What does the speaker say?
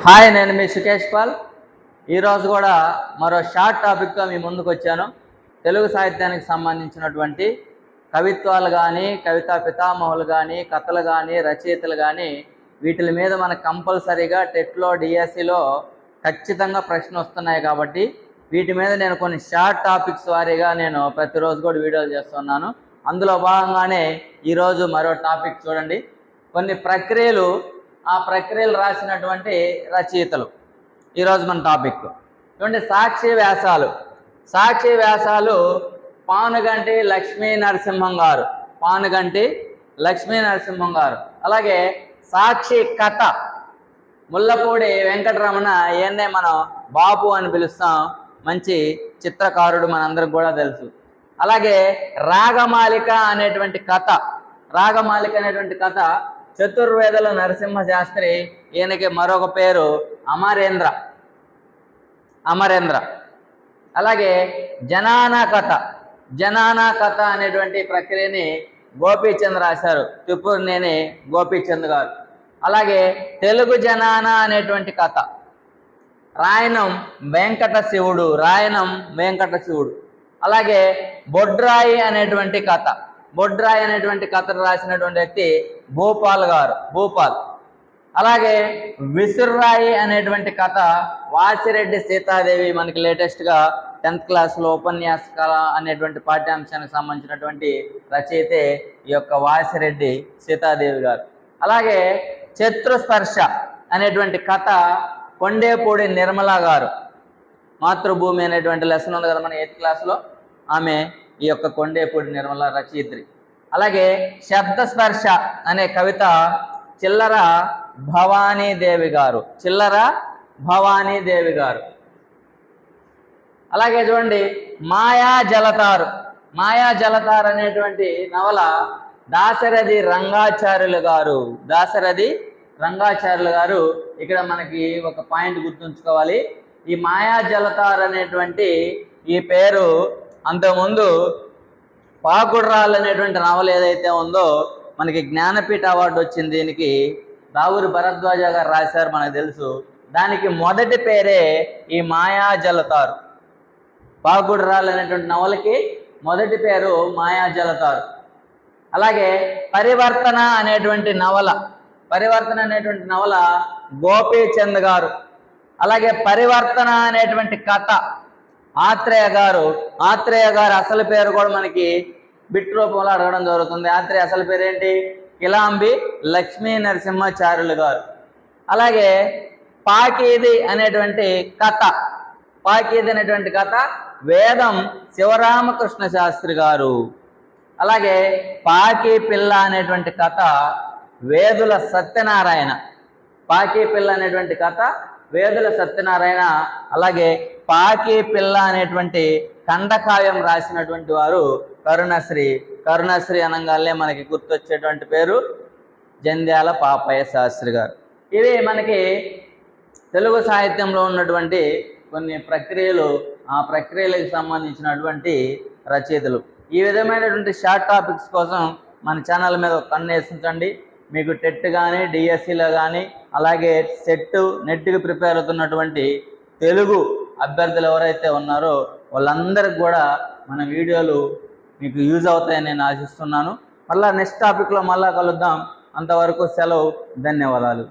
Hi, నేను మీ Sukesh Paul. ఈరోజు కూడా మరో షార్ట్ టాపిక్తో మీ ముందుకు వచ్చాను. తెలుగు సాహిత్యానికి సంబంధించినటువంటి కవిత్వాలు కానీ, కవితా పితామహులు కానీ, కథలు కానీ, రచయితలు కానీ వీటి మీద మనకు కంపల్సరీగా టెట్లో, డిఎస్సిలో ఖచ్చితంగా ప్రశ్నలు వస్తున్నాయి. కాబట్టి వీటి మీద నేను కొన్ని షార్ట్ టాపిక్స్ వారీగా నేను ప్రతిరోజు కూడా వీడియోలు చేస్తున్నాను. అందులో భాగంగానే ఈరోజు మరో టాపిక్ చూడండి. కొన్ని ప్రక్రియలు, ఆ ప్రక్రియలు రాసినటువంటి రచయితలు ఈరోజు మన టాపిక్ చూడండి. సాక్షి వ్యాసాలు. సాక్షి వ్యాసాలు పానుగంటి లక్ష్మీ నరసింహం గారు, పానుగంటి లక్ష్మీ నరసింహం గారు. అలాగే సాక్షి కథ ముల్లపూడి వెంకటరమణ, ఈయన్నే మనం బాపు అని పిలుస్తాం. మంచి చిత్రకారుడు, మనందరికి కూడా తెలుసు. అలాగే రాగమాలిక అనేటువంటి కథ, రాగమాలిక అనేటువంటి కథ చతుర్వేదుల నరసింహ శాస్త్రి, ఈయనకి మరొక పేరు అమరేంద్ర, అమరేంద్ర. అలాగే జనానా కథ, జనానా కథ అనేటువంటి ప్రక్రియని గోపీచంద్ రాశారు, త్రిపురనేని గోపీచంద్ గారు. అలాగే తెలుగు జనానా అనేటువంటి కథ రాయనం వెంకట శివుడు, రాయనం వెంకట శివుడు. అలాగే బొడ్రాయి అనేటువంటి కథ, బొడ్రాయి అనేటువంటి కథను రాసినటువంటి వ్యక్తి భూపాల్ గారు, భూపాల్. అలాగే విసుర్రాయి అనేటువంటి కథ వాసిరెడ్డి సీతాదేవి, మనకి లేటెస్ట్గా 10th క్లాస్లో ఉపన్యాస కళ అనేటువంటి పాఠ్యాంశానికి సంబంధించినటువంటి రచయితే ఈ యొక్క వాసిరెడ్డి సీతాదేవి గారు. అలాగే శత్రుస్పర్శ అనేటువంటి కథ కొండేపూడి నిర్మల గారు. మాతృభూమి అనేటువంటి లెసన్ ఉంది కదా మన 8th క్లాస్లో, ఆమె ఈ యొక్క కొండేపూడి నిర్మల రచయిత్రి. అలాగే శబ్దస్పర్శ అనే కవిత చిల్లర భవానీదేవి గారు, చిల్లర భవానీదేవి గారు. అలాగే చూడండి మాయా జలతారు, మాయా జలతారు అనేటువంటి నవల దాశరథి రంగాచార్యులు గారు, దాశరథి రంగాచార్యులు గారు. ఇక్కడ మనకి ఒక పాయింట్ గుర్తుంచుకోవాలి. ఈ మాయా జలతారు అనేటువంటి ఈ పేరు అంతకుముందు పాకుడ్రాళ్ళు అనేటువంటి నవల ఏదైతే ఉందో మనకి జ్ఞానపీఠ అవార్డు వచ్చింది. దీనికి రావురి భరద్వాజ గారు రాశారు, మనకు తెలుసు. దానికి మొదటి పేరే ఈ మాయా జలతారు. పాకుడ్రాళ్ళు అనేటువంటి నవలకి మొదటి పేరు మాయా జలతారు. అలాగే పరివర్తన అనేటువంటి నవల, పరివర్తన అనేటువంటి నవల గోపీచంద్ గారు. అలాగే పరివర్తన అనేటువంటి కథ ఆత్రేయ గారు. ఆత్రేయ గారు అసలు పేరు కూడా మనకి బిట్ రూపంలో అడగడం జరుగుతుంది. ఆత్రేయ అసలు పేరు ఏంటి? కిలాంబి లక్ష్మీ నరసింహాచార్యులు గారు. అలాగే పాకీది అనేటువంటి కథ, పాకీది అనేటువంటి కథ వేదం శివరామకృష్ణ శాస్త్రి గారు. అలాగే పాకీ పిల్ల అనేటువంటి కథ వేదుల సత్యనారాయణ, పాకీ పిల్ల అనేటువంటి కథ వేదుల సత్యనారాయణ. అలాగే పాకీ పిల్ల అనేటువంటి ఖండకావ్యం రాసినటువంటి వారు కరుణశ్రీ. కరుణశ్రీ అనగానే మనకి గుర్తొచ్చేటువంటి పేరు జంధ్యాల పాపయ్య శాస్త్రి గారు. ఇవి మనకి తెలుగు సాహిత్యంలో ఉన్నటువంటి కొన్ని ప్రక్రియలు, ఆ ప్రక్రియలకు సంబంధించినటువంటి రచయితలు. ఈ విధమైనటువంటి షార్ట్ టాపిక్స్ కోసం మన ఛానల్ మీద ఒక కన్ను వేసించండి. మీకు టెట్ కానీ, డిఎస్సిలో కానీ, అలాగే సెట్, నెట్కి ప్రిపేర్ అవుతున్నటువంటి తెలుగు అభ్యర్థులు ఎవరైతే ఉన్నారో వాళ్ళందరికీ కూడా మన వీడియోలు మీకు యూజ్ అవుతాయని నేను ఆశిస్తున్నాను. మళ్ళీ నెక్స్ట్ టాపిక్లో మళ్ళీ కలుద్దాం. అంతవరకు సెలవు. ధన్యవాదాలు.